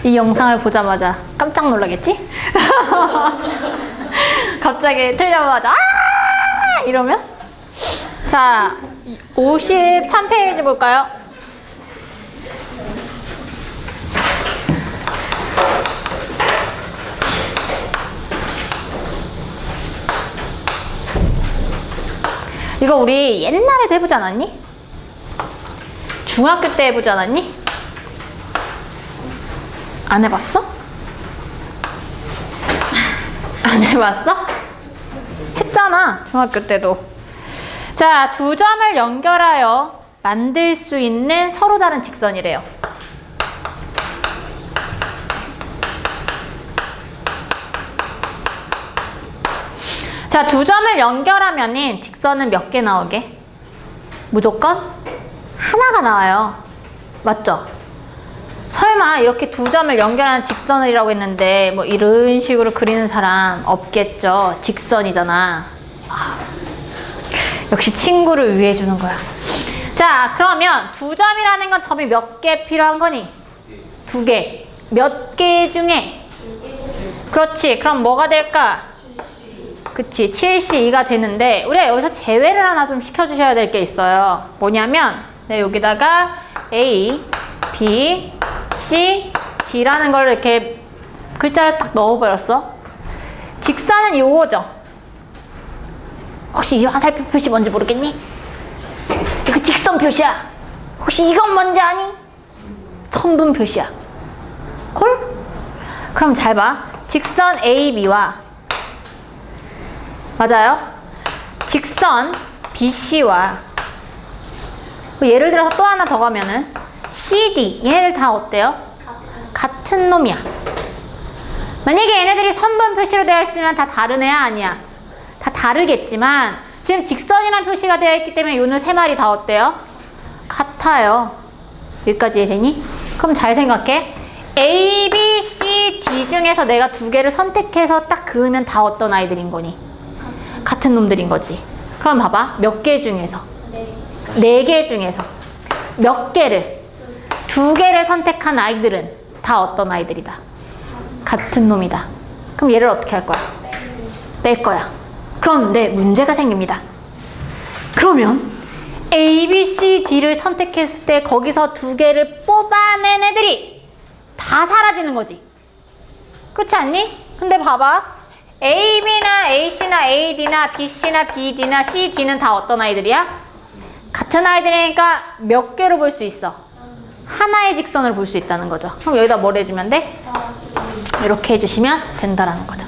이 영상을 보자마자 깜짝 놀라겠지? 갑자기 틀자마자 이러면? 자, 53페이지 볼까요? 이거 우리 옛날에도 해보지 않았니? 중학교 때 해보지 않았니? 안 해봤어? 안 해봤어? 했잖아, 중학교 때도. 자, 두 점을 연결하여 만들 수 있는 서로 다른 직선이래요. 자, 두 점을 연결하면은 직선은 몇 개 나오게? 무조건 하나가 나와요. 맞죠? 설마 이렇게 두 점을 연결하는 직선이라고 했는데 뭐 이런 식으로 그리는 사람 없겠죠. 직선이잖아. 역시 친구를 위해 주는 거야. 자, 그러면 두 점이라는 건 점이 몇 개 필요한 거니? 두 개. 몇 개 중에? 그렇지. 그럼 뭐가 될까? 그치, 7C2가 되는데 우리가 여기서 제외를 하나 좀 시켜주셔야 될 게 있어요. 뭐냐면 여기다가 A, B, C, D라는 걸 이렇게 글자를 딱 넣어버렸어. 직선은 요거죠. 혹시 이 화살표 표시 뭔지 모르겠니? 이거 직선 표시야. 혹시 이건 뭔지 아니? 선분 표시야. 콜? 그럼 잘 봐. 직선 AB와 맞아요? 직선 BC와 예를 들어서 또 하나 더 가면은 CD 얘네들 다 어때요? 같은 놈이야. 만약에 얘네들이 선분 표시로 되어 있으면 다 다른 애야 아니야? 다 다르겠지만 지금 직선이란 표시가 되어 있기 때문에 요는 세 마리 다 어때요? 같아요. 여기까지 이해되니? 그럼 잘 생각해. A, B, C, D 중에서 내가 두 개를 선택해서 딱 그으면 다 어떤 아이들인 거니? 같은 놈들인 거지. 그럼 봐봐. 몇 개 중에서? 네 개 중에서 몇 개를? 두 개를 선택한 아이들은 다 어떤 아이들이다? 같은 놈이다. 그럼 얘를 어떻게 할 거야? 뺄 거야. 그런데 문제가 생깁니다. 그러면 A, B, C, D를 선택했을 때 거기서 두 개를 뽑아낸 애들이 다 사라지는 거지. 그렇지 않니? 근데 봐봐. A, B나 AC나 AD나 BC나 BD나 CD는 다 어떤 아이들이야? 같은 아이들이니까 몇 개로 볼 수 있어? 하나의 직선을 볼 수 있다는 거죠. 그럼 여기다 뭘 해주면 돼? 이렇게 해주시면 된다라는 거죠.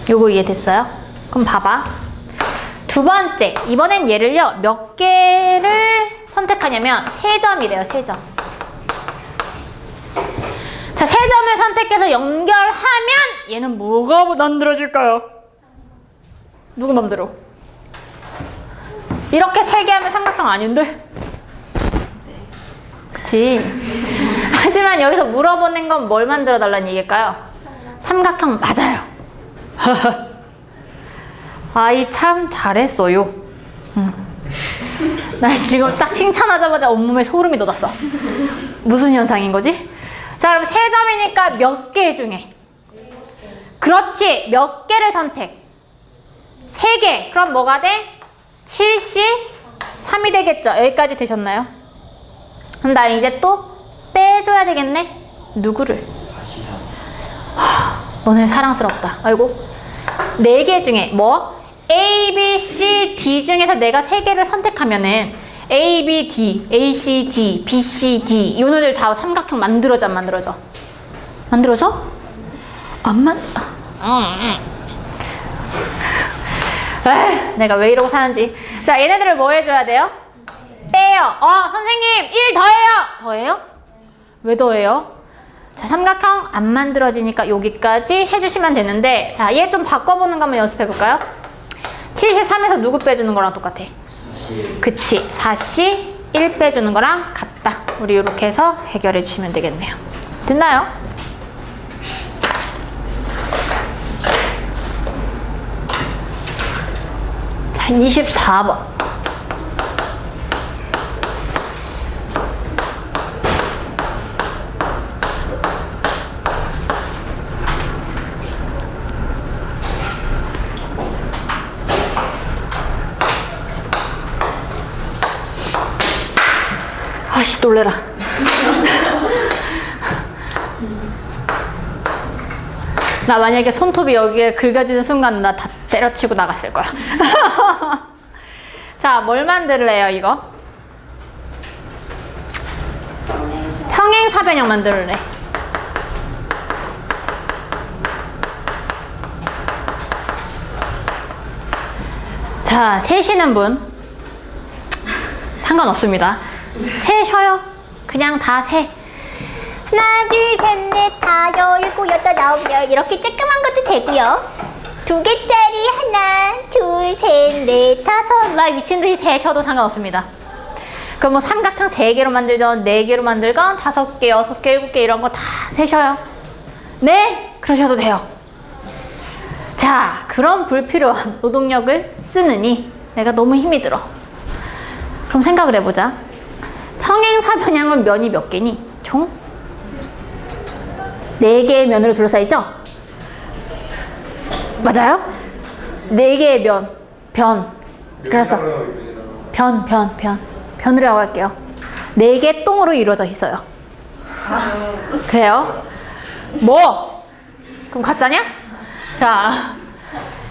요거 이해됐어요? 그럼 봐봐. 두 번째, 이번엔 얘를요 몇 개를 선택하냐면 3점이래요. 3점. 자, 3점을 선택해서 연결하면 얘는 뭐가 만들어질까요? 누구 맘대로? 이렇게 3개 하면 삼각형 아닌데? 그치? 하지만 여기서 물어보는 건 뭘 만들어 달라는 얘기일까요? 삼각형 맞아요. 아이 참 잘했어요. 나 지금 딱 칭찬하자마자 온몸에 소름이 돋았어. 무슨 현상인 거지? 자, 그럼 3점이니까 몇 개 중에? 그렇지. 몇 개를 선택? 3개. 그럼 뭐가 돼? 7C 3이 되겠죠. 여기까지 되셨나요? 그럼 나 이제 또 빼줘야 되겠네. 누구를? 너네 사랑스럽다. 아이고. 4개 중에 뭐? A, B, C, D 중에서 내가 3개를 선택하면은 A, B, D, A, C, D, B, C, D 이 놈들 다 삼각형 만들어져 안 만들어져? 만들어져? 안 에이, 내가 왜 이러고 사는지. 자, 얘네들을 뭐 해줘야 돼요? 빼요. 선생님 1 더해요. 더해요? 왜 더해요? 자, 삼각형 안 만들어지니까 여기까지 해주시면 되는데, 자, 얘 좀 바꿔보는 거 한번 연습해볼까요? 73에서 누구 빼주는 거랑 똑같아? 그치, 4C 1 빼주는 거랑 같다. 우리 이렇게 해서 해결해 주시면 되겠네요. 됐나요? 자, 24번 아씨 놀래라. 나 만약에 손톱이 여기에 긁어지는 순간 나 다 때려치고 나갔을 거야. 자, 뭘 만들래요 이거? 평행사변형 만들래. 자, 세시는 분 상관없습니다. 세셔요. 그냥 다 세. 하나, 둘, 셋, 넷, 다섯, 일곱, 여덟, 아홉, 열. 이렇게 쬐끄만 것도 되고요. 2개짜리 하나, 둘, 셋, 넷, 다섯. 막 미친듯이 세셔도 상관없습니다. 그럼 뭐 삼각형 3개로 만들건 4개로 만들건 5개, 6개, 7개 이런 거 다 세셔요. 네? 그러셔도 돼요. 자, 그런 불필요한 노동력을 쓰느니 내가 너무 힘이 들어. 그럼 생각을 해보자. 평행사변형은 면이 몇 개니? 총? 4개의 면으로 둘러싸이죠? 맞아요? 4개의 면, 변. 그래서 변으로 할게요. 4개 똥으로 이루어져 있어요. 그래요? 뭐? 그럼 가짜냐? 자,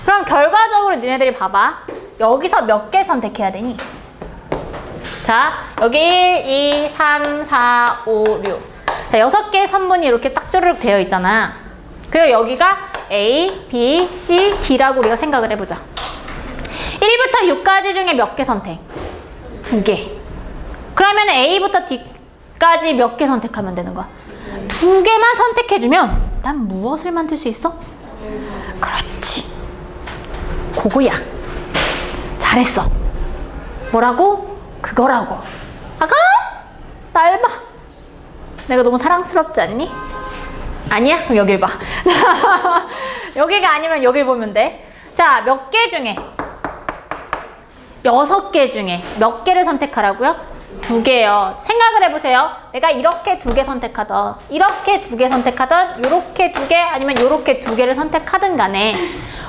그럼 결과적으로 니네들이 봐봐. 여기서 몇 개 선택해야 되니? 자, 여기 1, 2, 3, 4, 5, 6. 자, 6개의 선분이 이렇게 딱 쭈르륵 되어 있잖아. 그리고 여기가 A, B, C, D라고 우리가 생각을 해보자. 1부터 6까지 중에 몇 개 선택? 2개. 그러면 A부터 D까지 몇 개 선택하면 되는 거야? 2개만 선택해주면 난 무엇을 만들 수 있어? 그렇지. 그거야. 잘했어. 뭐라고? 그거라고. 아가? 날 봐. 내가 너무 사랑스럽지 않니? 아니야? 그럼 여길 봐. 여기가 아니면 여길 보면 돼. 자, 몇 개 중에 6개 중에 몇 개를 선택하라고요? 2개요. 생각을 해보세요. 내가 이렇게 2개 선택하던, 이렇게 2개 선택하던, 이렇게 2개, 아니면 이렇게 2개를 선택하든 간에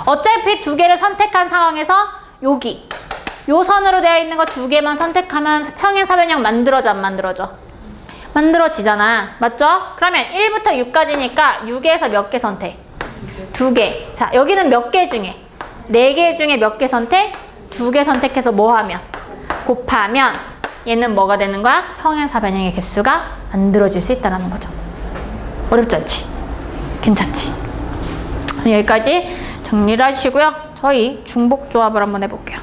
어차피 2개를 선택한 상황에서 여기 요 선으로 되어 있는 거 2개만 선택하면 평행사변형 만들어져 안 만들어져? 만들어지잖아. 맞죠? 그러면 1부터 6까지니까 6에서 몇 개 선택? 2개. 자, 여기는 몇 개 중에? 4개 중에 몇 개 선택? 2개 선택해서 뭐 하면? 곱하면 얘는 뭐가 되는 거야? 평행사변형의 개수가 만들어질 수 있다는 거죠. 어렵지 않지? 괜찮지? 여기까지 정리를 하시고요. 저희 중복조합을 한번 해볼게요.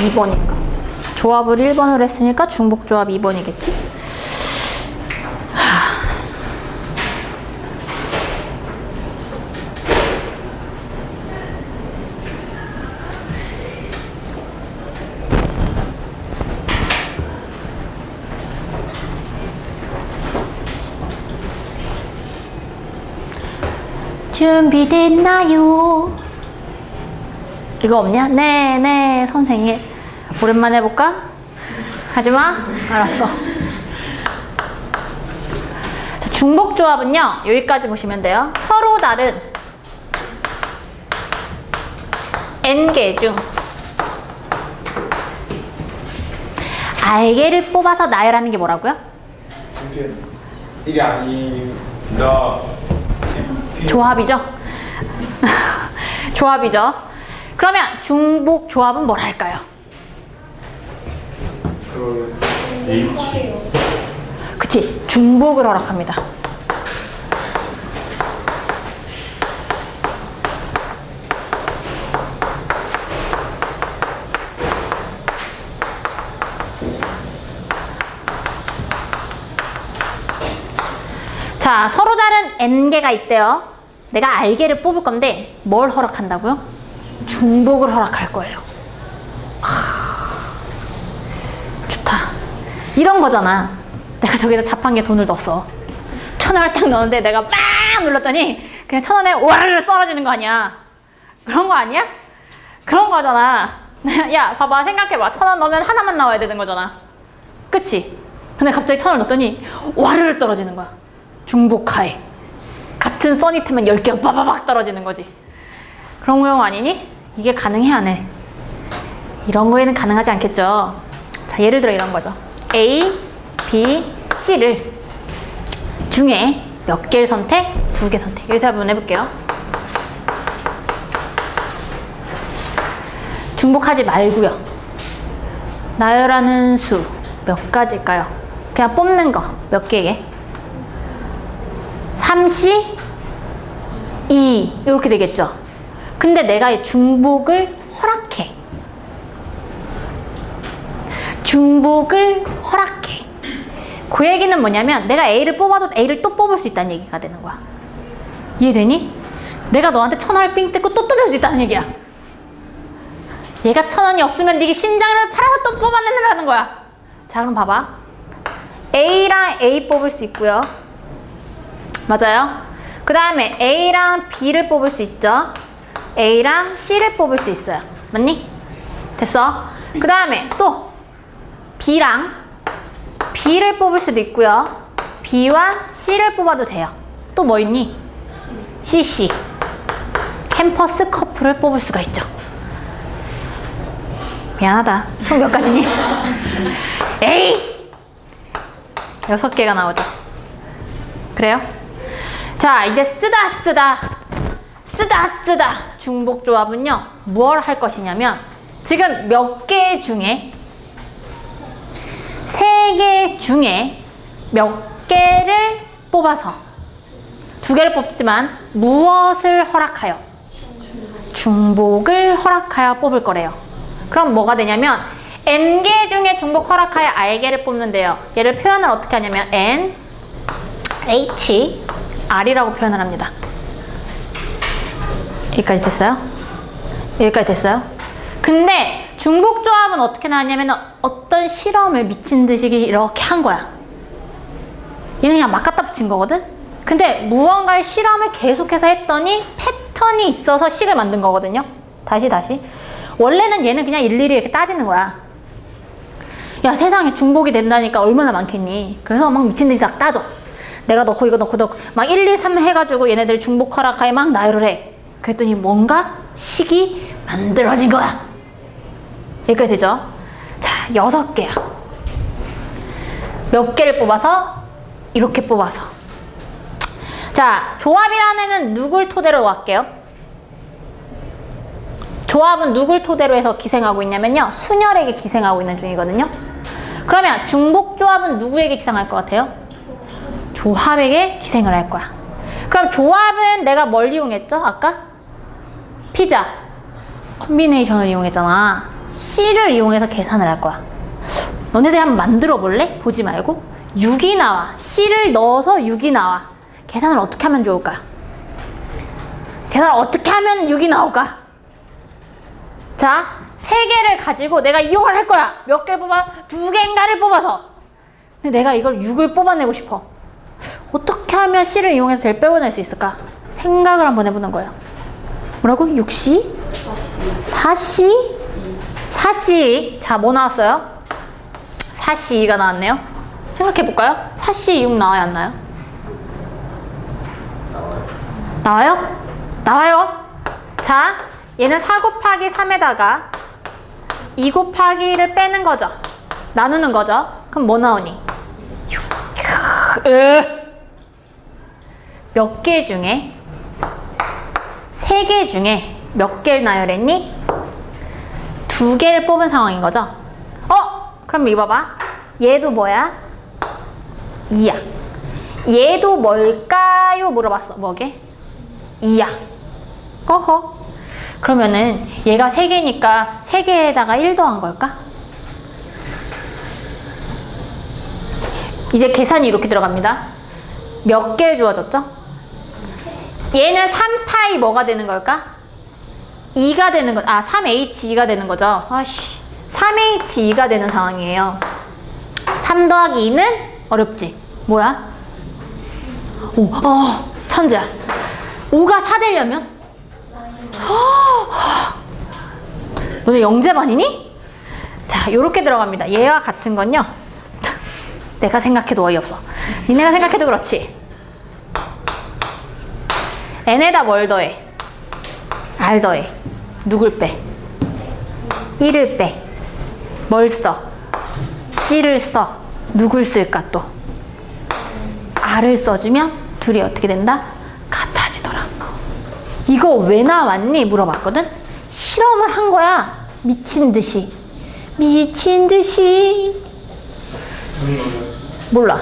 이 2번인가? 조합을 1번으로 했으니까 중복조합 2번이겠지? 준비됐나요? 이거 없냐? 네, 선생님. 오랜만에 해볼까? 하지마? 알았어. 자, 중복조합은요, 여기까지 보시면 돼요. 서로 다른 n개 중 알개를 뽑아서 나열하는 게 뭐라고요? 이게 아니다. 조합이죠? 조합이죠. 그러면 중복 조합은 뭐라 할까요? H. 그치, 중복을 허락합니다. 자, 서로 다른 n개가 있대요. 내가 알개를 뽑을 건데 뭘 허락한다고요? 중복을 허락할 거예요. 좋다. 이런 거잖아. 내가 저기다 자판기에 돈을 넣었어. 1,000원을 딱 넣었는데 내가 막 눌렀더니 그냥 1,000원에 와르르 떨어지는 거 아니야. 그런 거 아니야? 그런 거잖아. 야, 봐봐. 생각해봐. 1,000원 넣으면 하나만 나와야 되는 거잖아. 그치? 근데 갑자기 1,000원을 넣었더니 와르르 떨어지는 거야. 중복하에. 같은 써니템은 10개가 빠바박 떨어지는 거지. 그런 거 아니니? 이게 가능해, 안 해? 이런 거에는 가능하지 않겠죠. 자, 예를 들어 이런 거죠. A, B, C를 중에 몇 개를 선택? 2개 선택. 여기서 한번 해볼게요. 중복하지 말고요. 나열하는 수 몇 가지일까요? 그냥 뽑는 거 몇 개게? 3C, 2 이렇게 되겠죠. 근데 내가 이 중복을 허락해. 중복을 허락해. 그 얘기는 뭐냐면 내가 A를 뽑아도 A를 또 뽑을 수 있다는 얘기가 되는 거야. 이해되니? 내가 너한테 1,000원을 삥 뜯고 또 뜯을 수 있다는 얘기야. 얘가 1,000원이 없으면 네게 신장을 팔아서 또 뽑아내느라는 거야. 자, 그럼 봐봐. A랑 A 뽑을 수 있고요. 맞아요? 그 다음에 A랑 B를 뽑을 수 있죠. A랑 C를 뽑을 수 있어요. 맞니? 됐어? 그 다음에 또 B랑 B를 뽑을 수도 있고요. B와 C를 뽑아도 돼요. 또 뭐 있니? CC. 캠퍼스 커플을 뽑을 수가 있죠. 미안하다. 총 몇 가지니? 에이! 6개가 나오죠. 그래요? 자, 이제 쓰다 중복 조합은요, 뭘 할 것이냐면 지금 몇 개 중에 3개 중에 몇 개를 뽑아서 2개를 뽑지만 무엇을 허락하여? 중복을 허락하여 뽑을 거래요. 그럼 뭐가 되냐면 n개 중에 중복 허락하여 r개를 뽑는데요. 얘를 표현을 어떻게 하냐면 n, h, r이라고 표현을 합니다. 여기까지 됐어요? 여기까지 됐어요? 근데 중복 조합은 어떻게 나왔냐면 어떤 실험을 미친 듯이 이렇게 한 거야. 얘는 그냥 막 갖다 붙인 거거든? 근데 무언가의 실험을 계속해서 했더니 패턴이 있어서 식을 만든 거거든요. 다시. 원래는 얘는 그냥 일일이 이렇게 따지는 거야. 야, 세상에 중복이 된다니까 얼마나 많겠니? 그래서 막 미친 듯이 딱 따져. 내가 넣고 이거 넣고 막 1, 2, 3 해가지고 얘네들 중복 허락하에 막 나열을 해. 그랬더니 뭔가 식이 만들어진 거야. 여기까지 되죠? 자, 6개야. 몇 개를 뽑아서 이렇게 뽑아서. 자, 조합이라는 애는 누굴 토대로 할게요? 조합은 누굴 토대로 해서 기생하고 있냐면요, 순열에게 기생하고 있는 중이거든요. 그러면 중복 조합은 누구에게 기생할 것 같아요? 조합에게 기생을 할 거야. 그럼 조합은 내가 뭘 이용했죠? 아까? 피자 컨비네이션을 이용했잖아. C를 이용해서 계산을 할 거야. 너네들이 한번 만들어 볼래? 보지 말고. 6이 나와. C를 넣어서 6이 나와. 계산을 어떻게 하면 좋을까? 계산을 어떻게 하면 6이 나올까? 자, 3개를 가지고 내가 이용을 할 거야. 몇 개를 뽑아? 2개인가를 뽑아서. 근데 내가 이걸 6을 뽑아내고 싶어. 어떻게 하면 C를 이용해서 제일 빼어낼 수 있을까? 생각을 한번 해보는 거예요. 뭐라고? 6C? 4C? 4C. 자, 뭐 나왔어요? 4C2가 나왔네요. 생각해볼까요? 4C6 나와요, 안 나와요? 나와요? 나와요. 자, 얘는 4 곱하기 3에다가 2 곱하기를 빼는 거죠. 나누는 거죠. 그럼 뭐 나오니? 몇 개 중에 3개 중에 몇 개를 나열했니? 2개를 뽑은 상황인 거죠. 그럼 이거 봐봐. 얘도 뭐야? 2야. 얘도 뭘까요? 물어봤어. 뭐게? 2야. 어허. 그러면은 얘가 3개니까 3개에다가 1 더한 걸까? 이제 계산이 이렇게 들어갑니다. 몇 개 주어졌죠? 얘는 3파이 뭐가 되는 걸까? 2가 되는 거, 3H2가 되는 거죠. 3H2가 되는 상황이에요. 3 더하기 2는 어렵지? 뭐야? 5. 천재야. 5가 4 되려면? 너네 영재반이니? 자, 요렇게 들어갑니다. 얘와 같은 건요. 내가 생각해도 어이없어. 니네가 생각해도 그렇지. n에다 뭘 더해? r 더해. 누굴 빼? 1을 빼. 뭘 써? c를 써. 누굴 쓸까 또? r을 써주면 둘이 어떻게 된다? 같아지더라. 이거 왜 나왔니? 물어봤거든? 실험을 한 거야. 미친 듯이. 미친 듯이. 몰라.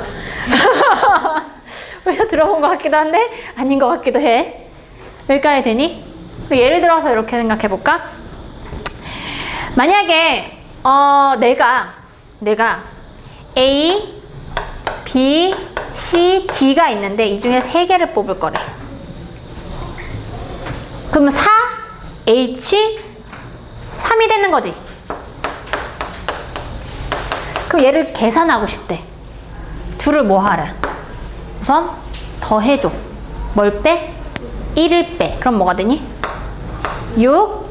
왜서 들어본 것 같기도 한데 아닌 것 같기도 해. 여기까지 되니? 예를 들어서 이렇게 생각해 볼까? 만약에 내가 A, B, C, D가 있는데 이 중에 3개를 뽑을 거래. 그러면 4, H, 3이 되는 거지. 그럼 얘를 계산하고 싶대. 둘을 뭐 하래? 우선 더해줘. 뭘 빼? 1을 빼. 그럼 뭐가 되니? 6,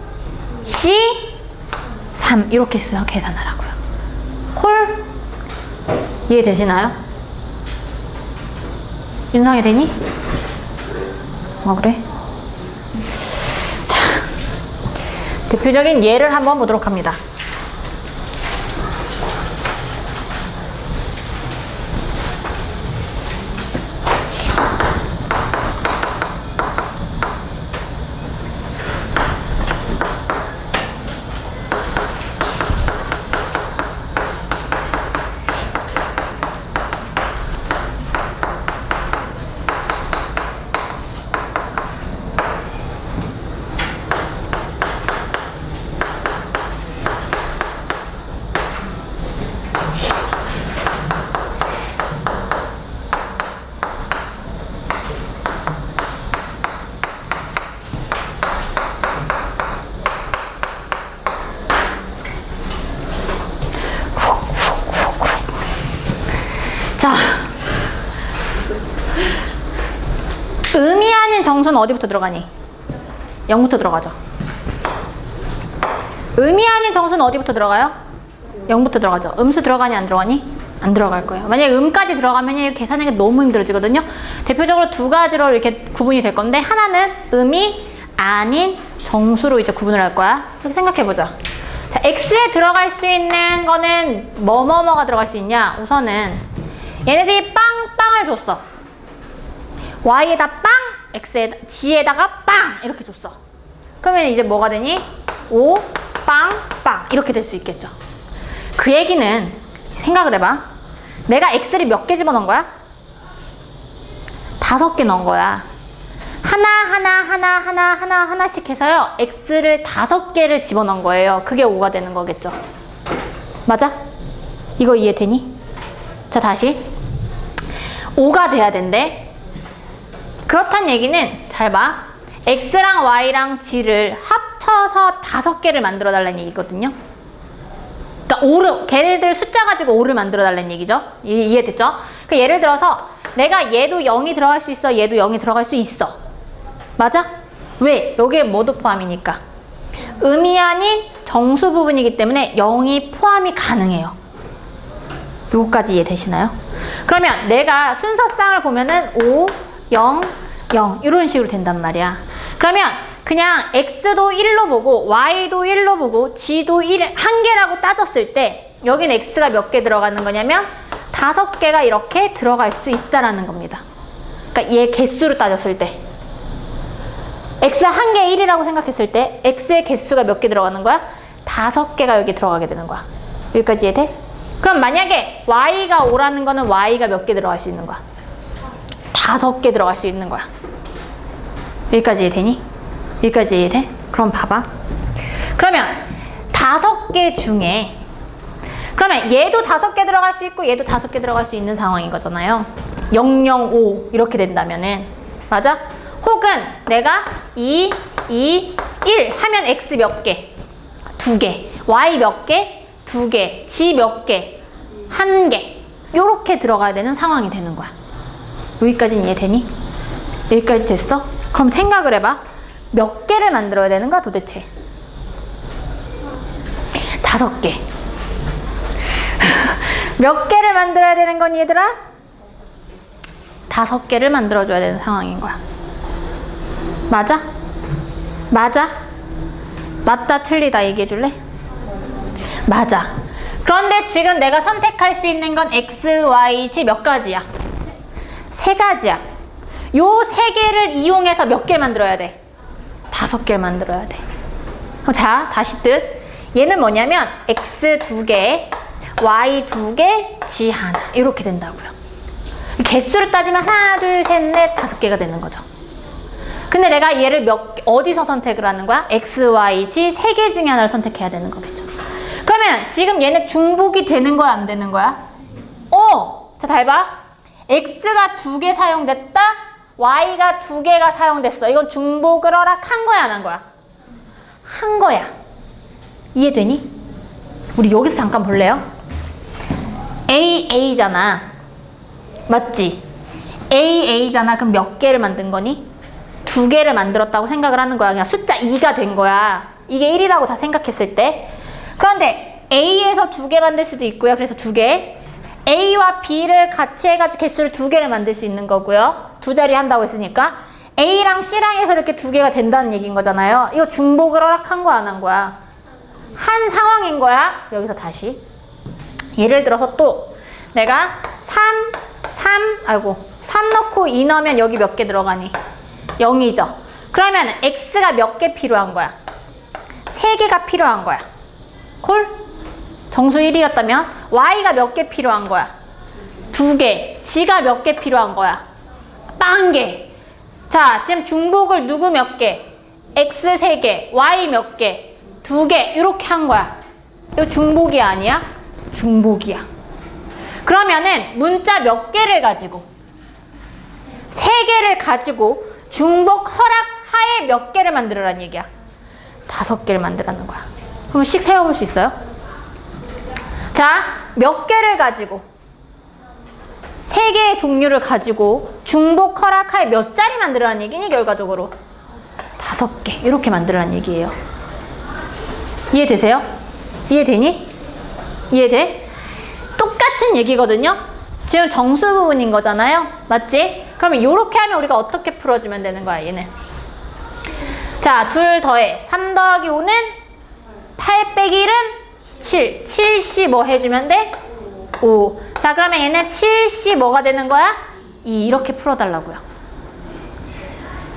C, 3 이렇게 해서 계산하라고요. 콜? 이해되시나요? 윤상이 되니? 그래? 자, 대표적인 예를 한번 보도록 합니다. 자, 의미하는 정수는 어디부터 들어가니? 0부터 들어가죠. 의미하는 정수는 어디부터 들어가요? 0부터 들어가죠. 음수 들어가니 안 들어가니? 안 들어갈 거예요. 만약에 음까지 들어가면 계산하기가 너무 힘들어지거든요. 대표적으로 두 가지로 이렇게 구분이 될 건데 하나는 음이 아닌 정수로 이제 구분을 할 거야. 이렇게 생각해보자. 자, x에 들어갈 수 있는 거는 뭐가 들어갈 수 있냐? 우선은 얘네들이 빵을 줬어. y에다 빵, x에다, g에다가 빵 이렇게 줬어. 그러면 이제 뭐가 되니? 5, 빵 이렇게 될 수 있겠죠. 그 얘기는 생각을 해봐. 내가 x를 몇 개 집어넣은 거야? 5개 넣은 거야. 하나씩 해서요. x를 5개를 집어넣은 거예요. 그게 5가 되는 거겠죠. 맞아? 이거 이해되니? 자, 다시 5가 돼야 된대. 그렇단 얘기는 잘 봐. x랑 y랑 g를 합쳐서 5개를 만들어 달라는 얘기거든요. 그러니까 걔네들 숫자 가지고 5를 만들어 달라는 얘기죠. 이해됐죠? 그러니까 예를 들어서 내가 얘도 0이 들어갈 수 있어, 얘도 0이 들어갈 수 있어. 맞아? 왜? 여기에 뭐도 포함이니까. 음이 아닌 정수 부분이기 때문에 0이 포함이 가능해요. 요거까지 이해되시나요? 그러면 내가 순서상을 보면은 5, 0, 0 이런 식으로 된단 말이야. 그러면 그냥 x도 1로 보고 y도 1로 보고 g도 1개라고 따졌을 때 여긴 x가 몇 개 들어가는 거냐면 5개가 이렇게 들어갈 수 있다라는 겁니다. 그러니까 얘 개수로 따졌을 때 x 한 개 1이라고 생각했을 때 x의 개수가 몇 개 들어가는 거야? 5개가 여기 들어가게 되는 거야. 여기까지 이해돼? 그럼 만약에 y가 5라는 거는 y가 몇 개 들어갈 수 있는 거야? 5개 들어갈 수 있는 거야. 여기까지 이해되니? 여기까지 이해돼? 그럼 봐봐. 그러면 5개 중에 그러면 얘도 5개 들어갈 수 있고 얘도 5개 들어갈 수 있는 상황인 거잖아요. 0, 0, 5 이렇게 된다면은 맞아? 혹은 내가 2, 2, 1 하면 x 몇 개? 2개. y 몇 개? 2개. g 몇 개? 1개. 요렇게 들어가야 되는 상황이 되는 거야. 여기까지는 이해되니? 여기까지 됐어? 그럼 생각을 해봐. 몇 개를 만들어야 되는 거야 도대체? 5개. 몇 개를 만들어야 되는 거니 얘들아? 5개를 만들어줘야 되는 상황인 거야. 맞아? 맞아? 맞다 틀리다 얘기해 줄래? 맞아. 그런데 지금 내가 선택할 수 있는 건 X, Y, Z 몇 가지야? 3가지야. 요 3개를 이용해서 몇 개를 만들어야 돼? 5개를 만들어야 돼. 그럼 자, 다시 뜻. 얘는 뭐냐면 X 2개, Y 2개, Z 하나. 이렇게 된다고요. 개수를 따지면 하나, 둘, 셋, 넷, 5개가 되는 거죠. 근데 내가 얘를 어디서 선택을 하는 거야? X, Y, Z 3개 중에 하나를 선택해야 되는 거겠죠. 그러면 지금 얘는 중복이 되는 거야, 안 되는 거야? 자, 잘 봐. X가 2개 사용됐다, Y가 2개가 사용됐어. 이건 중복을 허락한 거야, 안 한 거야? 한 거야. 이해되니? 우리 여기서 잠깐 볼래요? A잖아. 맞지? A잖아. 그럼 몇 개를 만든 거니? 2개를 만들었다고 생각을 하는 거야. 그냥 숫자 2가 된 거야. 이게 1이라고 다 생각했을 때. 그런데 A에서 2개 만들 수도 있고요. 그래서 2개. A와 B를 같이 해가지고 개수를 2개를 만들 수 있는 거고요. 2자리 한다고 했으니까. A랑 C랑 해서 이렇게 2개가 된다는 얘기인 거잖아요. 이거 중복을 허락한 거야, 안 한 거야? 한 상황인 거야. 여기서 다시. 예를 들어서 또 내가 3 넣고 2 넣으면 여기 몇 개 들어가니? 0이죠. 그러면 X가 몇 개 필요한 거야? 3개가 필요한 거야. 콜? 정수 1이었다면 Y가 몇 개 필요한 거야? 2개. G가 몇 개 필요한 거야? 1개. 자, 지금 중복을 누구 몇 개? X 3개, Y 몇 개? 2개. 이렇게 한 거야. 이거 중복이 아니야? 중복이야. 그러면은 문자 몇 개를 가지고 3개를 가지고 중복 허락 하에 몇 개를 만들으라는 얘기야? 5개를 만들라는 거야. 그럼 씩 세워볼 수 있어요? 자, 몇 개를 가지고 3개의 종류를 가지고 중복 허락 하에 몇 자리 만들으라는 얘기니? 결과적으로 5개 이렇게 만들으라는 얘기예요. 이해되세요? 이해되니? 이해돼? 똑같은 얘기거든요. 지금 정수 부분인 거잖아요. 맞지? 그러면 이렇게 하면 우리가 어떻게 풀어주면 되는 거야, 얘는? 자, 2 더해 3 더하기 5는 8 빼기 1은 7. 7C 뭐 해주면 돼? 5. 자, 그러면 얘는 7C 뭐가 되는 거야? 2. 이렇게 풀어달라고요.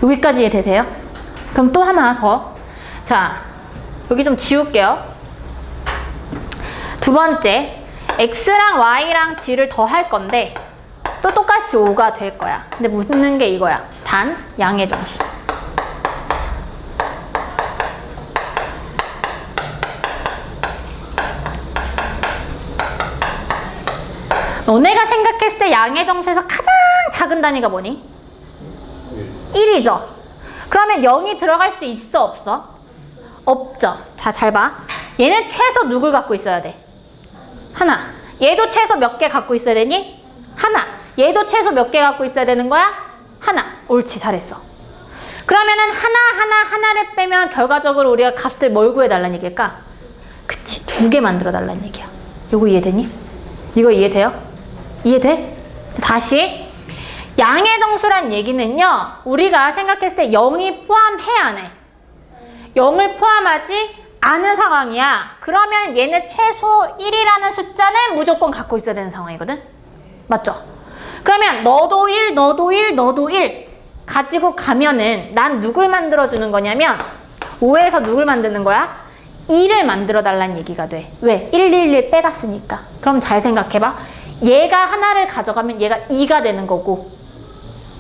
여기까지 이해되세요? 그럼 또 하나 더. 자, 여기 좀 지울게요. 두 번째. X랑 Y랑 G를 더 할 건데 또 똑같이 5가 될 거야. 근데 묻는 게 이거야. 단, 양의 정수. 너네가 생각했을 때 양의 정수에서 가장 작은 단위가 뭐니? 1이죠. 그러면 0이 들어갈 수 있어, 없어? 없죠. 자, 잘 봐. 얘는 최소 누굴 갖고 있어야 돼? 하나. 얘도 최소 몇 개 갖고 있어야 되니? 하나. 얘도 최소 몇 개 갖고 있어야 되는 거야? 하나. 옳지, 잘했어. 그러면은 하나를 빼면 결과적으로 우리가 값을 뭘 구해달라는 얘기일까? 그치, 2개 만들어 달라는 얘기야. 이거 이해되니? 이거 이해돼요? 이해돼? 다시. 양의 정수란 얘기는요, 우리가 생각했을 때 0이 포함해, 안 해? 0을 포함하지 않은 상황이야. 그러면 얘는 최소 1이라는 숫자는 무조건 갖고 있어야 되는 상황이거든? 맞죠? 그러면 너도 1, 너도 1, 너도 1 가지고 가면은 난 누굴 만들어주는 거냐면 5에서 누굴 만드는 거야? 2를 만들어 달라는 얘기가 돼. 왜? 1, 1, 1 빼갔으니까. 그럼 잘 생각해봐. 얘가 하나를 가져가면 얘가 2가 되는 거고,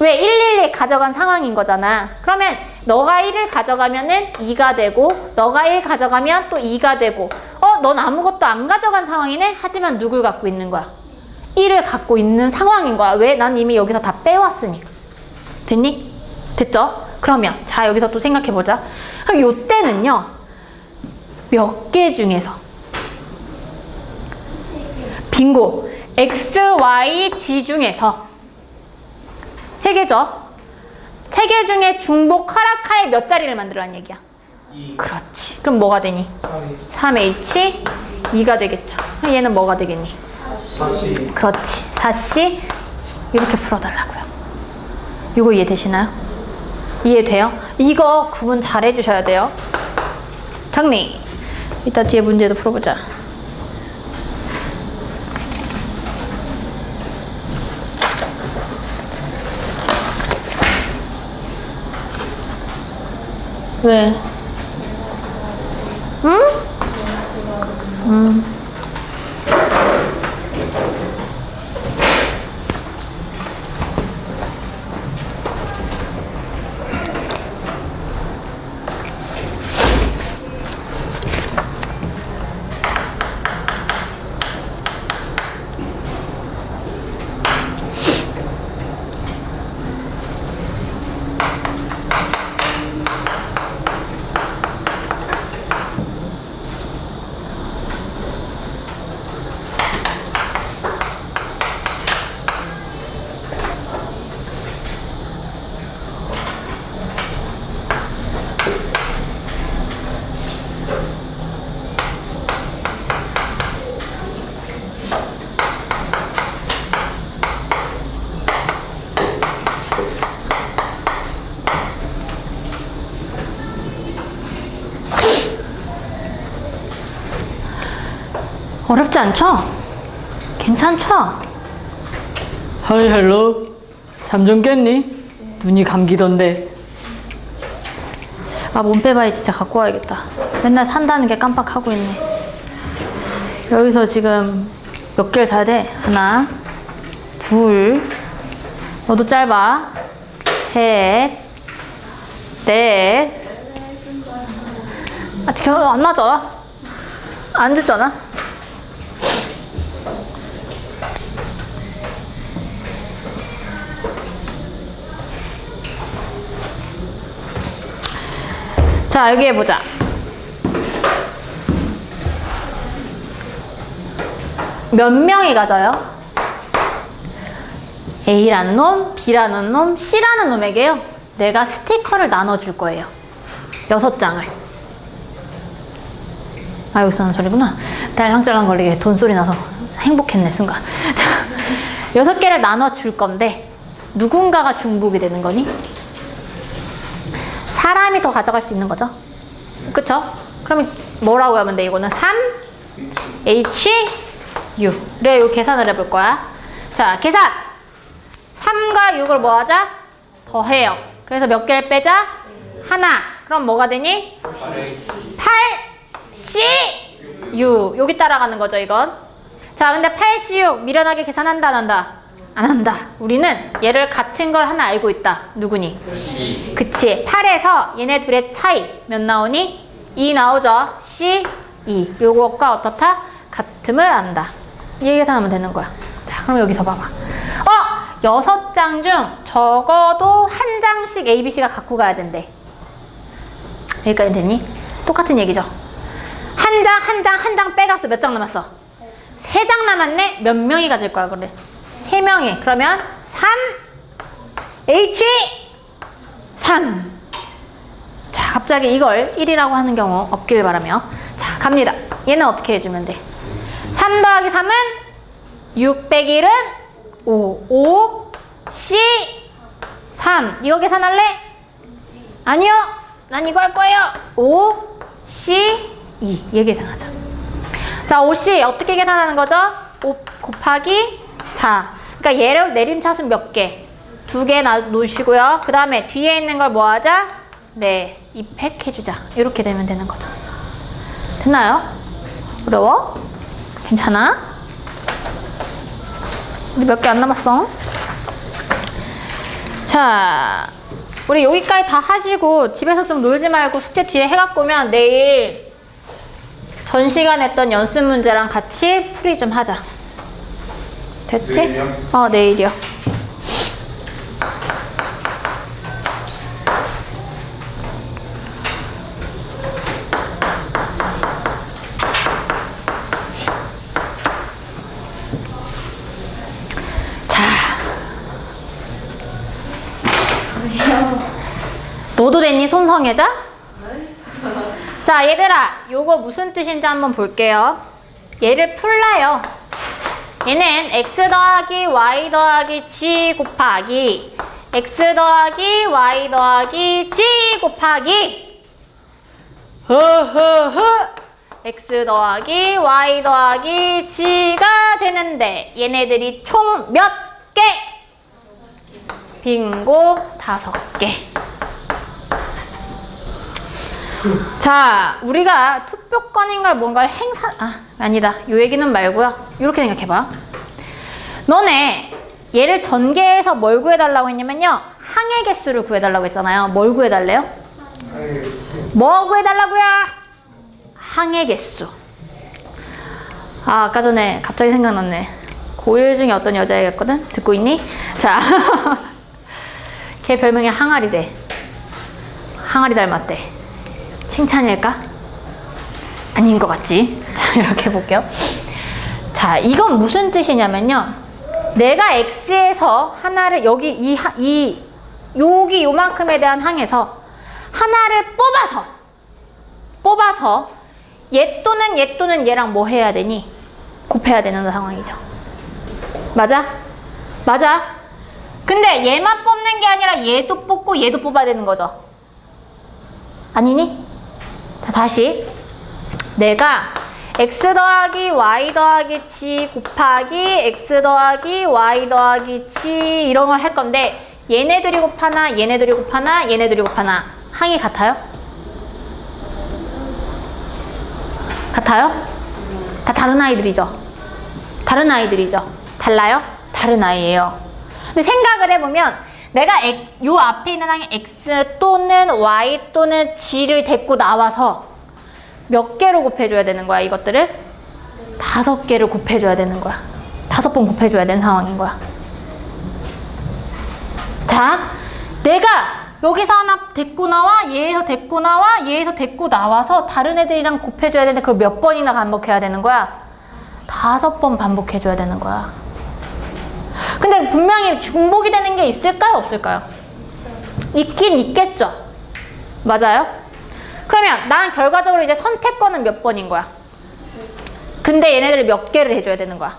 왜? 1, 1, 1 가져간 상황인 거잖아. 그러면 너가 1을 가져가면은 2가 되고, 너가 1 가져가면 또 2가 되고, 넌 아무것도 안 가져간 상황이네? 하지만 누굴 갖고 있는 거야? 1을 갖고 있는 상황인 거야. 왜? 난 이미 여기서 다 빼왔으니까. 됐니? 됐죠? 그러면 자, 여기서 또 생각해보자. 그럼 요때는요, 몇 개 중에서 빙고! X, Y, Z 중에서 3개죠? 3개 중에 중복 허락하에 몇 자리를 만들라는 얘기야? 2. 그렇지. 그럼 뭐가 되니? 3H, 2가 되겠죠. 그럼 얘는 뭐가 되겠니? 4C. 그렇지. 4C 이렇게 풀어달라고요. 이거 이해되시나요? 이해돼요? 이거 구분 잘 해주셔야 돼요. 정리. 이따 뒤에 문제도 풀어보자. 왜? 응? 어렵지 않죠? 괜찮죠? 하이 헬로. 잠 좀 깼니? 눈이 감기던데. 아, 몸빼바이 진짜 갖고 와야겠다. 맨날 산다는 게 깜빡하고 있네. 여기서 지금 몇 개를 사야 돼? 하나, 둘, 너도 짧아. 셋, 넷. 아, 결혼 안 나잖아? 안 줬잖아? 자, 여기 해보자. 몇 명이 가져요? A라는 놈, B라는 놈, C라는 놈에게요. 내가 스티커를 나눠줄 거예요. 6장을. 아, 여기서 하는 소리구나. 딸랑짤랑 거리게 돈소리 나서 행복했네, 순간. 자, 6개를 나눠줄 건데, 누군가가 중복이 되는 거니? 사람이 더 가져갈 수 있는 거죠. 그쵸? 그러면 뭐라고 하면 돼? 이거는 3, H, U. 그래, 이거 계산을 해볼 거야. 자, 계산! 3과 6을 뭐 하자? 더해요. 그래서 몇 개를 빼자? 하나. 그럼 뭐가 되니? 8, C, U. 여기 따라가는 거죠, 이건. 자, 근데 8, C, 6 미련하게 계산한다, 안 한다? 안 한다. 우리는 얘를 같은 걸 하나 알고 있다. 누구니? 그치. 8에서 얘네 둘의 차이 몇 나오니? 2 나오죠. C, 2. 요것과 어떻다? 같음을 안다. 이 계산하면 되는 거야. 자, 그럼 여기서 봐봐. 6장 중 적어도 한 장씩 A, B, C가 갖고 가야 된대. 여기까지 됐니? 똑같은 얘기죠. 한 장 빼갔어. 몇 장 남았어? 3장 남았네? 몇 명이 가질 거야, 그래? 3명이. 그러면 3, H, 3. 자, 갑자기 이걸 1이라고 하는 경우 없길 바라며. 자, 갑니다. 얘는 어떻게 해주면 돼? 3 더하기 3은 6 빼기 1은 5. 5, C, 3. 이거 계산할래? 아니요. 난 이거 할 거예요. 5, C, 2. 얘 계산하자. 자, 5C 어떻게 계산하는 거죠? 5 곱하기 4. 그러니까 얘를 내림차순 몇 개? 2개 놓으시고요. 그 다음에 뒤에 있는 걸 뭐 하자? 네, 입획해주자. 이렇게 되면 되는 거죠. 됐나요? 어려워? 괜찮아? 우리 몇 개 안 남았어? 자, 우리 여기까지 다 하시고 집에서 좀 놀지 말고 숙제 뒤에 해갖고 오면 내일 전 시간 했던 연습 문제랑 같이 풀이 좀 하자. 됐지? 내일이요? 내일이요. 자, 너도 됐니? 손성애자? 자, 얘들아, 요거 무슨 뜻인지 한번 볼게요. 얘를 풀라요. 얘는 x 더하기 y 더하기 g 곱하기 x 더하기 y 더하기 g 곱하기 x 더하기 y 더하기 g가 되는데 얘네들이 총 몇 개? 빙고 5개. 자, 우리가 투표권인가 뭔가를 아니다. 요 얘기는 말고요. 이렇게 생각해봐. 너네 얘를 전개해서 뭘 구해달라고 했냐면요. 항의 개수를 구해달라고 했잖아요. 뭘 구해달래요? 뭐 구해달라고요? 항의 개수. 아까 전에 갑자기 생각났네. 고1 중에 어떤 여자애였거든? 듣고 있니? 자, 걔 별명이 항아리대. 항아리 닮았대. 칭찬일까? 아닌 것 같지? 자, 이렇게 해볼게요. 자, 이건 무슨 뜻이냐면요. 내가 x에서 하나를 여기 여기 요만큼에 대한 항에서 하나를 뽑아서 얘 또는 얘랑 뭐 해야 되니? 곱해야 되는 상황이죠. 맞아? 맞아? 근데 얘만 뽑는 게 아니라 얘도 뽑고 얘도 뽑아야 되는 거죠. 아니니? 자, 다시. 내가 x 더하기 y 더하기 g 곱하기 x 더하기 y 더하기 g 이런 걸 할 건데 얘네들이 곱하나 얘네들이 곱하나 얘네들이 곱하나 항이 같아요? 같아요? 다 다른 아이들이죠? 다른 아이들이죠? 달라요? 다른 아이예요. 근데 생각을 해보면 내가 요 앞에 있는 항이 x 또는 y 또는 g를 데리고 나와서 몇 개로 곱해줘야 되는 거야, 이것들을? 5개를 곱해줘야 되는 거야. 5번 곱해줘야 되는 상황인 거야. 자, 내가 여기서 하나 데리고 나와, 얘에서 데리고 나와, 얘에서 데리고 나와서 다른 애들이랑 곱해줘야 되는데 그걸 몇 번이나 반복해야 되는 거야? 5번 반복해줘야 되는 거야. 근데 분명히 중복이 되는 게 있을까요? 없을까요? 있긴 있겠죠. 맞아요? 그러면 난 결과적으로 이제 선택권은 몇 번인 거야? 근데 얘네들을 몇 개를 해줘야 되는 거야?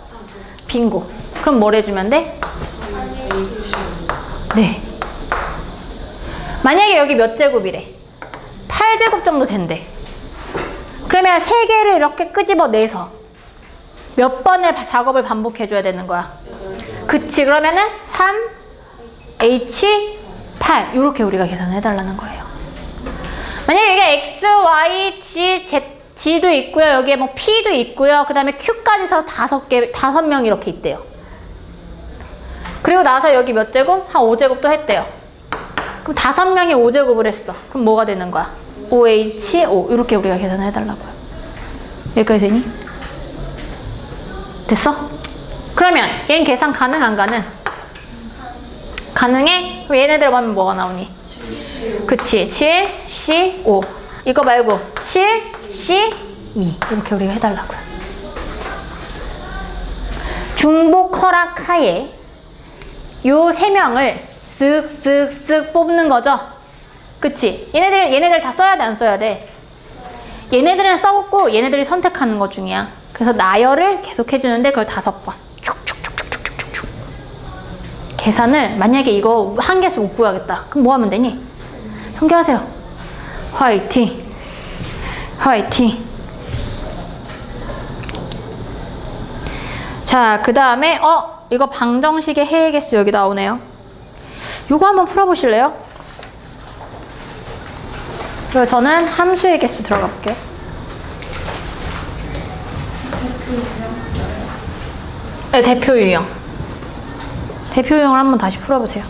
빙고. 그럼 뭘 해주면 돼? 네. 만약에 여기 몇 제곱이래? 8제곱 정도 된대. 그러면 3개를 이렇게 끄집어내서 몇 번을 작업을 반복해줘야 되는 거야? 그치. 그러면은 3, H, 8 이렇게 우리가 계산을 해달라는 거예요. 만약에 이게 X, Y, G, G도 있고요. 여기에 뭐 P도 있고요. 그 다음에 Q까지 해서 5명 이렇게 있대요. 그리고 나서 여기 몇 제곱? 한 5제곱도 했대요. 그럼 5명이 5제곱을 했어. 그럼 뭐가 되는 거야? OH, O 이렇게 우리가 계산을 해달라고요. 여기까지 되니? 됐어? 그러면 얘는 계산 가능 안 가능? 가능해? 그럼 얘네들 하면 뭐가 나오니? 그치. 7, C, 5 이거 말고 7, C, 2 이렇게 우리가 해달라고요. 중복, 허락, 하에 요 3명을 쓱쓱쓱 뽑는 거죠. 그치? 얘네들 다 써야 돼, 안 써야 돼? 얘네들은 써먹고 얘네들이 선택하는 것 중이야. 그래서 나열을 계속 해주는데 그걸 5번 쭉쭉쭉쭉쭉쭉 계산을 만약에 이거 한 개수 못 구하겠다. 그럼 뭐 하면 되니? 성교하세요. 화이팅. 화이팅. 자, 그 다음에 이거 방정식의 해의 개수 여기 나오네요. 요거 한번 풀어보실래요? 그리고 저는 함수의 개수 들어가 볼게요. 네, 대표 유형. 대표 유형을 한번 다시 풀어보세요.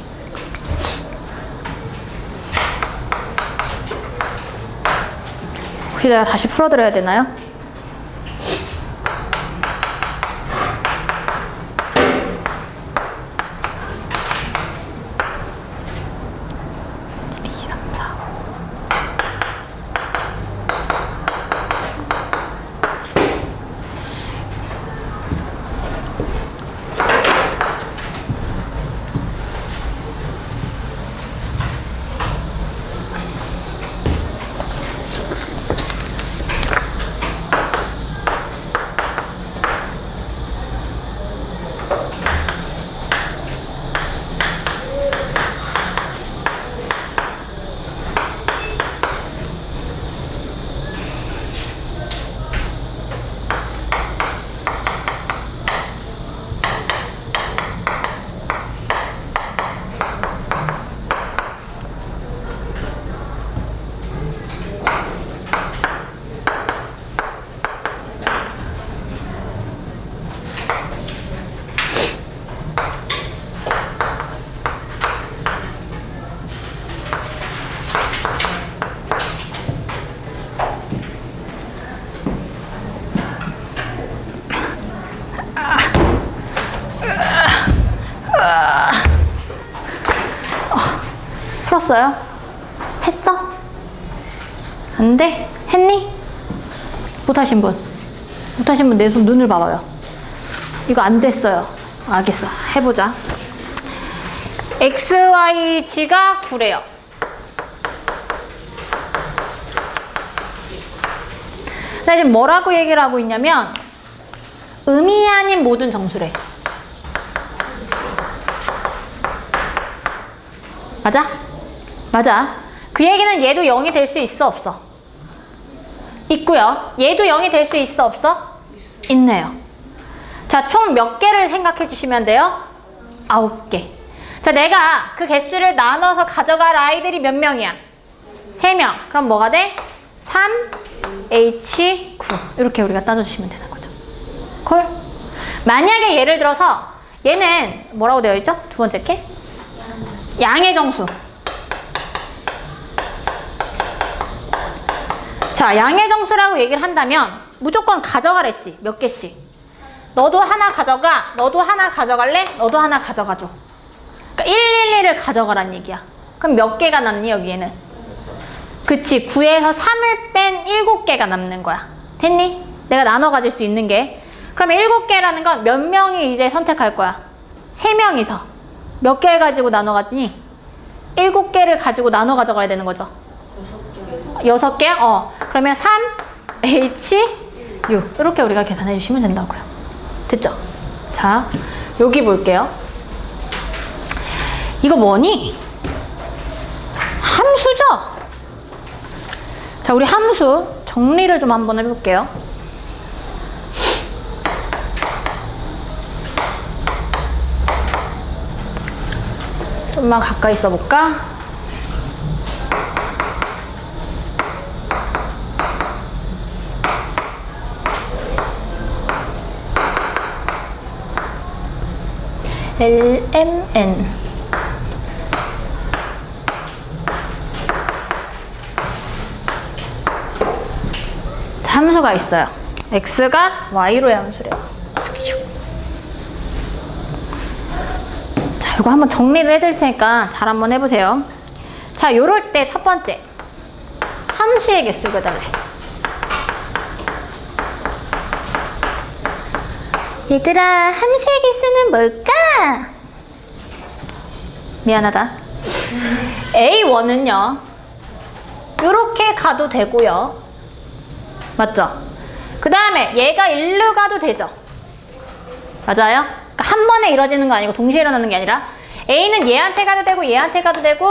혹시 내가 다시 풀어드려야 되나요? 풀었어요? 했어? 안 돼? 했니? 못하신 분. 못하신 분 내 손 눈을 봐봐요. 이거 안 됐어요. 알겠어. 해보자. XYG가 9래요. 나 지금 뭐라고 얘기를 하고 있냐면 음이 아닌 모든 정수래. 맞아? 맞아. 그 얘기는 얘도 0이 될 수 있어 없어? 있고요. 얘도 0이 될 수 있어 없어? 있네요. 자, 총 몇 개를 생각해 주시면 돼요? 9개. 자, 내가 그 개수를 나눠서 가져갈 아이들이 몇 명이야? 3명. 그럼 뭐가 돼? 3, H, 9. 이렇게 우리가 따져주시면 되는 거죠. 콜? 만약에 예를 들어서 얘는 뭐라고 되어 있죠? 두 번째 게? 양의 정수. 자, 양의 정수라고 얘기를 한다면 무조건 가져가랬지. 몇 개씩. 너도 하나 가져가. 너도 하나 가져갈래? 너도 하나 가져가줘. 그러니까 111을 가져가란 얘기야. 그럼 몇 개가 남니 여기에는? 그치. 9에서 3을 뺀 7개가 남는 거야. 됐니? 내가 나눠 가질 수 있는 게. 그러면 7개라는 건 몇 명이 이제 선택할 거야? 3명이서. 몇 개 가지고 나눠 가지니? 7개를 가지고 나눠 가져가야 되는 거죠. 6개? 그러면 3, H, U. 이렇게 우리가 계산해 주시면 된다고요. 됐죠? 자, 여기 볼게요. 이거 뭐니? 함수죠? 자, 우리 함수 정리를 좀 한번 해볼게요. 좀만 가까이 써볼까? LMN 함수가 있어요. x가 y로의 함수래요. 자, 이거 한번 정리를 해드릴 테니까 잘 한번 해보세요. 자, 요럴 때 첫 번째 함수의 개수 구해달래. 얘들아, 함수의 개수는 뭘까? 미안하다. A1은요 요렇게 가도 되고요. 맞죠? 그 다음에 얘가 1로 가도 되죠. 맞아요? 그러니까 한 번에 이루어지는 거 아니고 동시에 일어나는 게 아니라 A는 얘한테 가도 되고 얘한테 가도 되고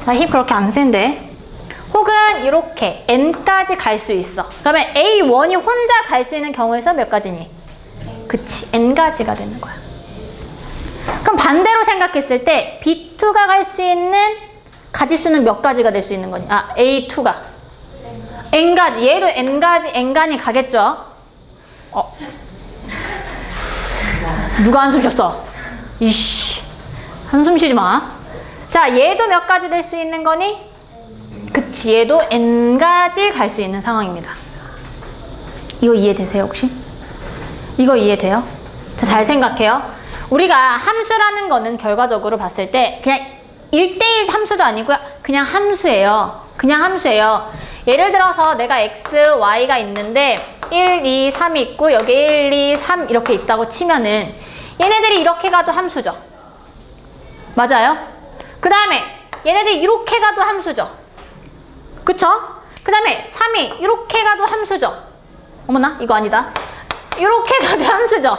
나 힘 그렇게 안 센데. 혹은 이렇게 n까지 갈 수 있어. 그러면 A1이 혼자 갈 수 있는 경우에서 몇 가지니? 그치, n가지가 되는 거야. 그럼 반대로 생각했을 때 B2가 갈 수 있는 가지수는 몇 가지가 될 수 있는 거니? A2가 n가지, 얘도 n가지, n간이 가겠죠? 누가 한숨 쉬었어? 이씨, 한숨 쉬지 마. 자, 얘도 몇 가지 될 수 있는 거니? 그치, 얘도 n가지 갈 수 있는 상황입니다. 이거 이해되세요, 혹시? 이거 이해돼요? 자, 잘 생각해요. 우리가 함수라는 거는 결과적으로 봤을 때 그냥 1대1 함수도 아니고요. 그냥 함수예요. 그냥 함수예요. 예를 들어서 내가 x, y가 있는데 1, 2, 3이 있고 여기 1, 2, 3 이렇게 있다고 치면은 얘네들이 이렇게 가도 함수죠. 맞아요? 그 다음에 얘네들이 이렇게 가도 함수죠. 그쵸? 그 다음에 3이 이렇게 가도 함수죠. 어머나, 이거 아니다. 이렇게 가도 함수죠.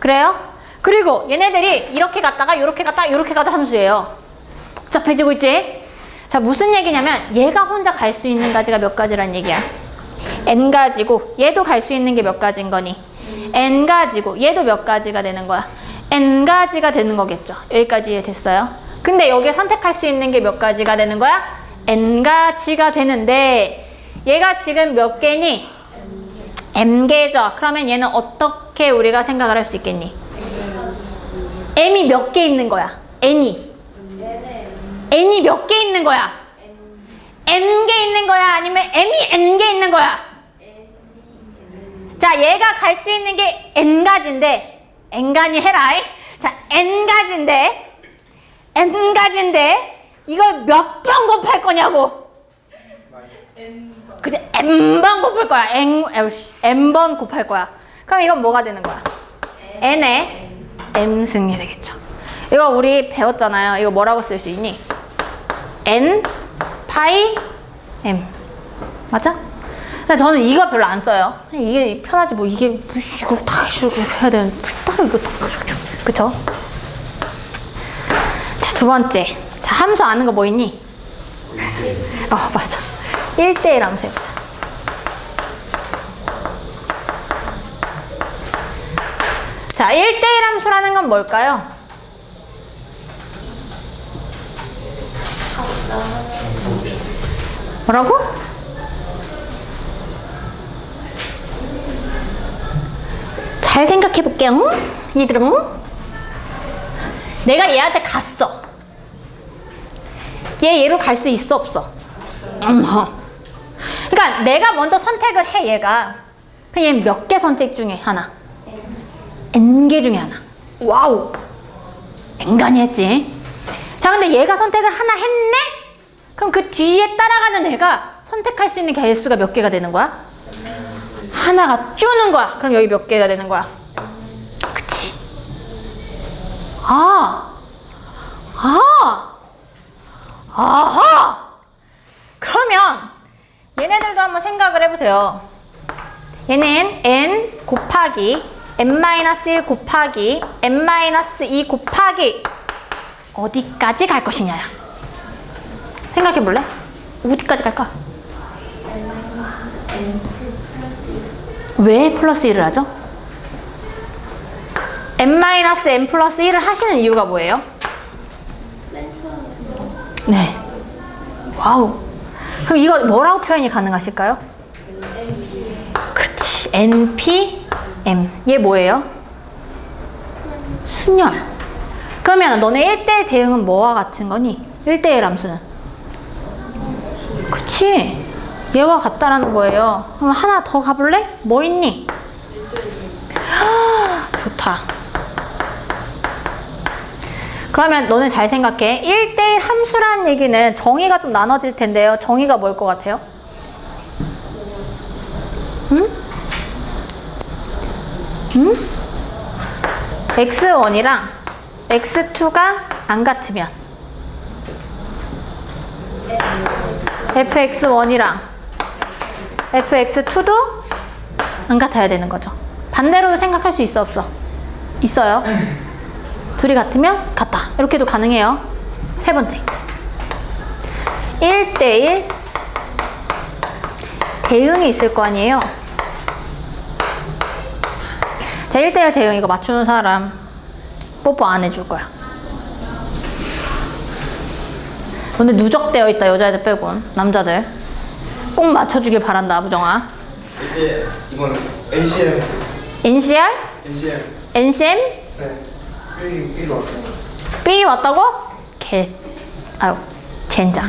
그래요? 그리고 얘네들이 이렇게 갔다가 이렇게 갔다가 이렇게 가도 함수예요. 복잡해지고 있지? 자, 무슨 얘기냐면 얘가 혼자 갈 수 있는 가지가 몇 가지란 얘기야. n가지고 얘도 갈 수 있는 게 몇 가지인 거니? n가지고 얘도 몇 가지가 되는 거야? n가지가 되는 거겠죠. 여기까지 이해됐어요? 근데 여기에 선택할 수 있는 게 몇 가지가 되는 거야? n가지가 되는데 얘가 지금 몇 개니? m개죠. 그러면 얘는 어떻게 우리가 생각을 할 수 있겠니? m이 몇 개 있는 거야? n이 몇 개 있는 거야? m개 있는 거야? 아니면 m이 n개 있는 거야? 자, 얘가 갈 수 있는 게 n가지인데 n간이 해라. 자, n가지인데 이걸 몇 번 곱할 거냐고. 그치? n번 곱할 거야. n번 곱할 거야. 그럼 이건 뭐가 되는 거야? n의 m승이 되겠죠. 이거 우리 배웠잖아요. 이거 뭐라고 쓸 수 있니? n 파이 m. 맞아? 근데 저는 이거 별로 안 써요. 이게 편하지 뭐 이게 이거 다 해야 되는 따로 이거 그쵸? 자, 두 번째. 자, 함수 아는 거 뭐 있니? 맞아. 1대1 함수 해보자. 자, 1대1 함수라는 건 뭘까요? 뭐라고? 잘 생각해 볼게요. 응? 얘들아, 응? 내가 얘한테 갔어. 얘로 갈 수 있어, 없어? 그러니까 내가 먼저 선택을 해, 얘가. 그럼 얘 몇 개 선택 중에 하나? n개 중에 하나. 와우. 앵간히 했지. 자, 근데 얘가 선택을 하나 했네? 그럼 그 뒤에 따라가는 애가 선택할 수 있는 개수가 몇 개가 되는 거야? 하나가 주는 거야. 그럼 여기 몇 개가 되는 거야? 그치? 아하! 그러면 얘네들도 한번 생각을 해보세요. 얘는 n 곱하기 n-1 곱하기 n-2 곱하기 어디까지 갈 것이냐. 생각해볼래? 어디까지 갈까? 왜 플러스 1을 하죠? n-n 플러스 1을 하시는 이유가 뭐예요? 네. 와우. 그럼 이거 뭐라고 표현이 가능하실까요? 그렇지. npm. 얘 뭐예요? 순열. 그러면 너네 1대1 대응은 뭐와 같은 거니? 1대1 함수는? 그치. 얘와 같다라는 거예요. 그럼 하나 더 가볼래? 뭐 있니? 좋다. 그러면 너네 잘 생각해. 1대1 함수라는 얘기는 정의가 좀 나눠질 텐데요. 정의가 뭘 것 같아요? 응? 응? x1이랑 x2가 안 같으면 fx1이랑 fx2도 안 같아야 되는 거죠. 반대로 생각할 수 있어, 없어? 있어요. 둘이 같으면 같다. 이렇게도 가능해요. 세 번째. 1대1 대응이 있을 거 아니에요. 자, 1대1 대응 이거 맞추는 사람 뽀뽀 안 해줄 거야. 근데 누적되어 있다, 여자애들 빼곤. 남자들 꼭 맞춰주길 바란다, 아부정아. 이제 이건 NCM. NCR? NCM? 네. B로 왔어요. B 왔다고? 아유, 젠장.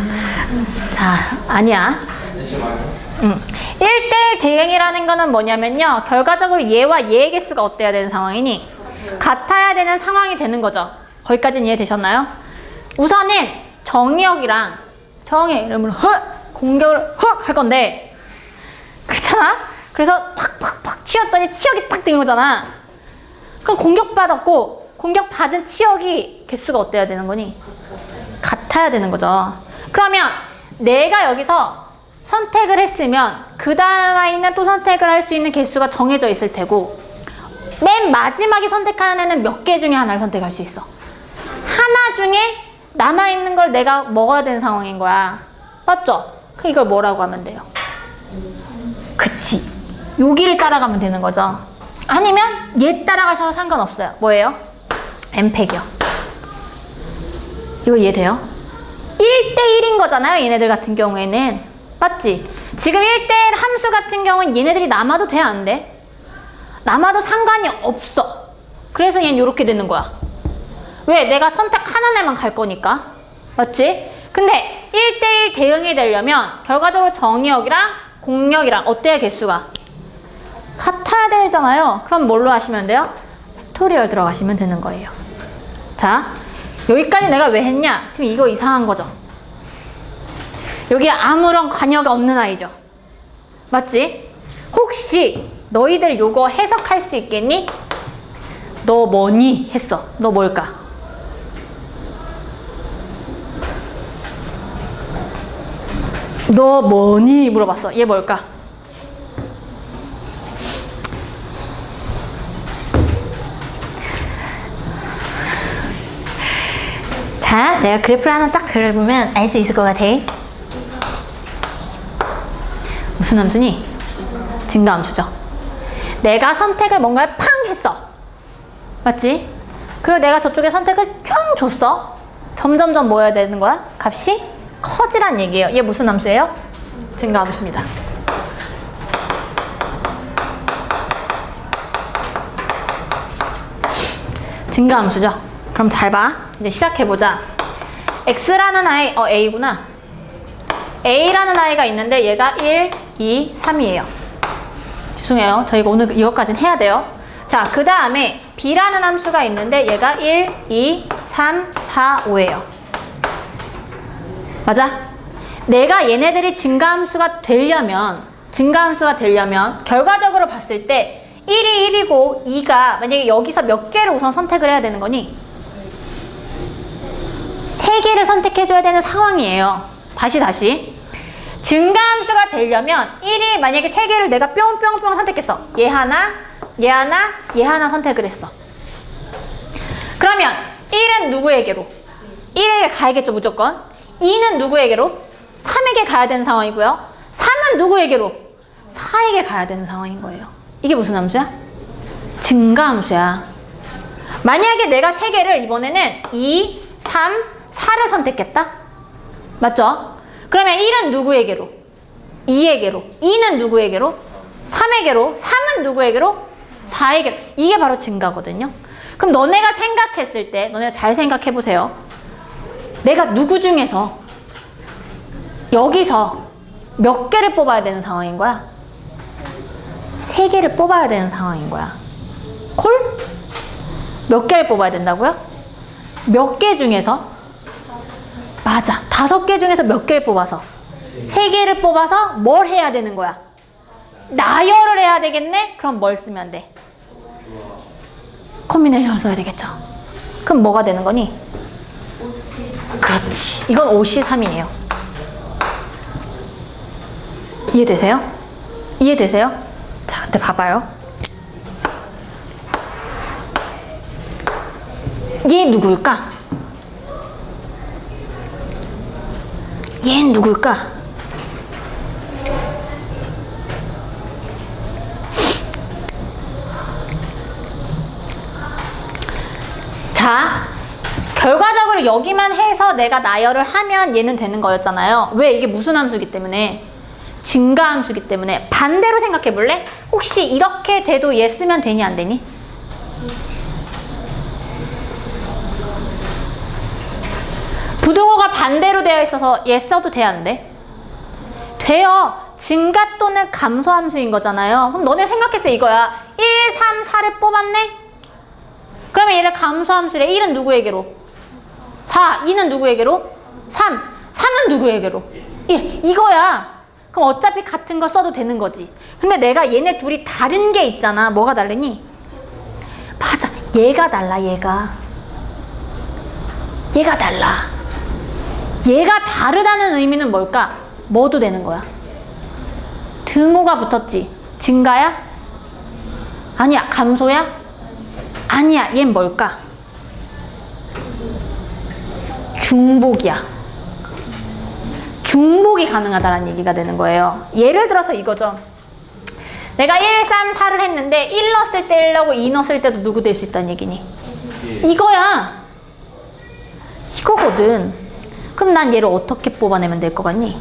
자, 아니야. NCM 아니에요? 1대1 대응이라는 거는 뭐냐면요. 결과적으로 얘와 얘의 개수가 어때야 되는 상황이니? 같아야 되는 상황이 되는 거죠. 거기까지는 이해되셨나요? 우선은 정의역이랑 정의 이름으로 공격을 할 건데, 그렇잖아? 그래서 팍팍팍 치였더니 치역이 딱 된 거잖아. 그럼 공격받았고 공격받은 치역이 개수가 어때야 되는 거니? 같아야 되는 거죠. 그러면 내가 여기서 선택을 했으면 그 다음에 또 선택을 할 수 있는 개수가 정해져 있을 테고, 맨 마지막에 선택하는 애는 몇 개 중에 하나를 선택할 수 있어. 하나 중에 남아있는 걸 내가 먹어야 되는 상황인 거야. 맞죠? 그럼 이걸 뭐라고 하면 돼요? 그치. 여기를 따라가면 되는 거죠. 아니면 얘 따라가셔도 상관없어요. 뭐예요? n팩이요. 이거 이해돼요? 1대1인 거잖아요, 얘네들 같은 경우에는. 맞지? 지금 1대1 함수 같은 경우는 얘네들이 남아도 돼, 안 돼? 남아도 상관이 없어. 그래서 얘는 이렇게 되는 거야. 왜? 내가 선택하는 애만 갈 거니까. 맞지? 근데 1대1 대응이 되려면 결과적으로 정의역이랑 공역이랑 어때야 개수가? 같아야 되잖아요. 그럼 뭘로 하시면 돼요? 팩토리얼 들어가시면 되는 거예요. 자, 여기까지 내가 왜 했냐? 지금 이거 이상한 거죠? 여기에 아무런 관여가 없는 아이죠? 맞지? 혹시 너희들 요거 해석할 수 있겠니? 너 뭐니? 했어. 너 뭘까? 너 뭐니? 물어봤어. 얘 뭘까? 자, 내가 그래프를 하나 딱 그려보면 알 수 있을 것 같아. 무슨 함수니? 증가함수죠. 내가 선택을 뭔가를 팡 했어. 맞지? 그리고 내가 저쪽에 선택을 쫙 줬어. 점점점 뭐 해야 되는 거야? 값이 커지란 얘기예요. 얘 무슨 함수예요? 증가함수입니다. 증가함수죠. 그럼 잘 봐. 이제 시작해보자. X라는 아이, A구나. A라는 아이가 있는데 얘가 1, 2, 3이에요. 죄송해요. 저희가 오늘 이것까지는 해야 돼요. 자, 그 다음에 B라는 함수가 있는데 얘가 1, 2, 3, 4, 5예요. 맞아? 내가 얘네들이 증가함수가 되려면 결과적으로 봤을 때 1이 1이고 2가 만약에 여기서 몇 개를 우선 선택을 해야 되는 거니? 3개를 선택해줘야 되는 상황이에요. 다시. 증가함수가 되려면 1이 만약에 3개를 내가 뿅뿅뿅 선택했어. 얘 하나 선택을 했어. 그러면 1은 누구에게로? 1에게 가야겠죠, 무조건. 2는 누구에게로? 3에게 가야 되는 상황이고요. 3은 누구에게로? 4에게 가야 되는 상황인 거예요. 이게 무슨 함수야? 증가함수야. 만약에 내가 3개를 이번에는 2, 3, 4를 선택했다? 맞죠? 그러면 1은 누구에게로? 2에게로. 2는 누구에게로? 3에게로. 3은 누구에게로? 4에게로. 이게 바로 증가거든요. 그럼 너네가 생각했을 때, 너네가 잘 생각해보세요. 내가 누구 중에서 여기서 몇 개를 뽑아야 되는 상황인 거야? 3개를 뽑아야 되는 상황인 거야. 콜? 몇 개를 뽑아야 된다고요? 몇 개 중에서? 맞아. 5개 중에서 몇 개를 뽑아서? 3개를 뽑아서 뭘 해야 되는 거야? 나열을 해야 되겠네? 그럼 뭘 쓰면 돼? 콤비네이션을 써야 되겠죠. 그럼 뭐가 되는 거니? 그렇지. 이건 5C3이에요. 이해되세요? 자, 근데 봐봐요. 얘 누굴까? 얘는 누굴까? 자, 결과적으로 여기만 해서 내가 나열을 하면 얘는 되는 거였잖아요. 왜? 이게 무슨 함수이기 때문에? 증가함수이기 때문에. 반대로 생각해 볼래? 혹시 이렇게 돼도 얘 쓰면 되니 안 되니? 부등호가 반대로 되어 있어서 얘 써도 돼, 안 돼? 돼요. 증가 또는 감소함수인 거잖아요. 그럼 너네 생각했을 때 이거야. 1, 3, 4를 뽑았네? 그러면 얘를 감소함수래. 1은 누구에게로? 4. 2는 누구에게로? 3. 3은 누구에게로? 1. 이거야. 그럼 어차피 같은 거 써도 되는 거지. 근데 내가 얘네 둘이 다른 게 있잖아. 뭐가 다르니? 맞아. 얘가 달라, 얘가 달라. 얘가 다르다는 의미는 뭘까? 뭐도 되는 거야? 등호가 붙었지. 증가야? 아니야. 감소야? 아니야. 얜 뭘까? 중복이야. 중복이 가능하다는 얘기가 되는 거예요. 예를 들어서 이거죠. 내가 1, 3, 4를 했는데 1 넣었을 때 1 넣고 2 넣었을 때도 누구 될 수 있다는 얘기니? 이거야. 이거거든. 그럼 난 얘를 어떻게 뽑아내면 될 것 같니?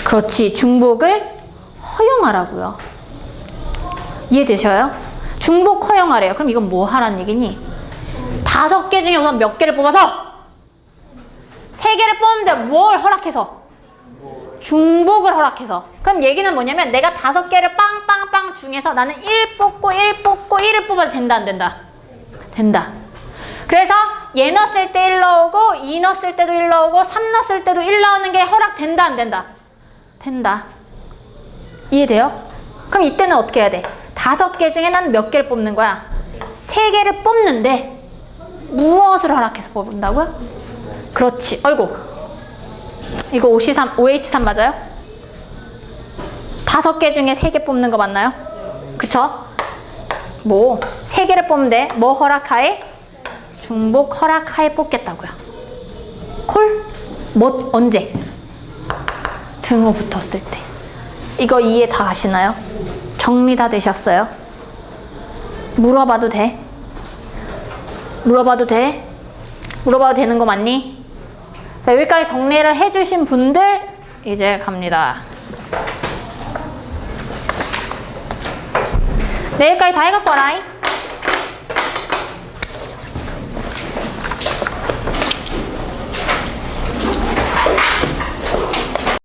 그렇지. 중복을 허용하라고요. 이해되셔요? 중복 허용하래요. 그럼 이건 뭐 하라는 얘기니? 5개 중에 우선 몇 개를 뽑아서 3개를 뽑는데 뭘 허락해서? 중복을 허락해서. 그럼 얘기는 뭐냐면 내가 5개를 빵빵빵 중에서 나는 1 뽑고 1 뽑고 1을 뽑아도 된다 안 된다? 된다. 그래서 얘 넣었을 때 1 나오고 2 넣었을 때도 1 나오고 3 넣었을 때도 1 나오는 게 허락된다 안 된다? 된다. 이해돼요? 그럼 이때는 어떻게 해야 돼? 5개 중에 난 몇 개를 뽑는 거야? 3개를 뽑는데 무엇을 허락해서 뽑는다고요? 그렇지. 아이고 이거 OH3 맞아요? 5개 중에 3개 뽑는 거 맞나요? 그쵸? 뭐 3개를 뽑는데 뭐 허락하에? 중복 허락하에 뽑겠다고요. 콜? 뭐 언제? 등호 붙었을 때. 이거 이해 다 가시나요? 정리 다 되셨어요? 물어봐도 돼? 물어봐도 돼? 물어봐도 되는 거 맞니? 자, 여기까지 정리를 해주신 분들 이제 갑니다. 내일까지 다 해갖고 와라잉.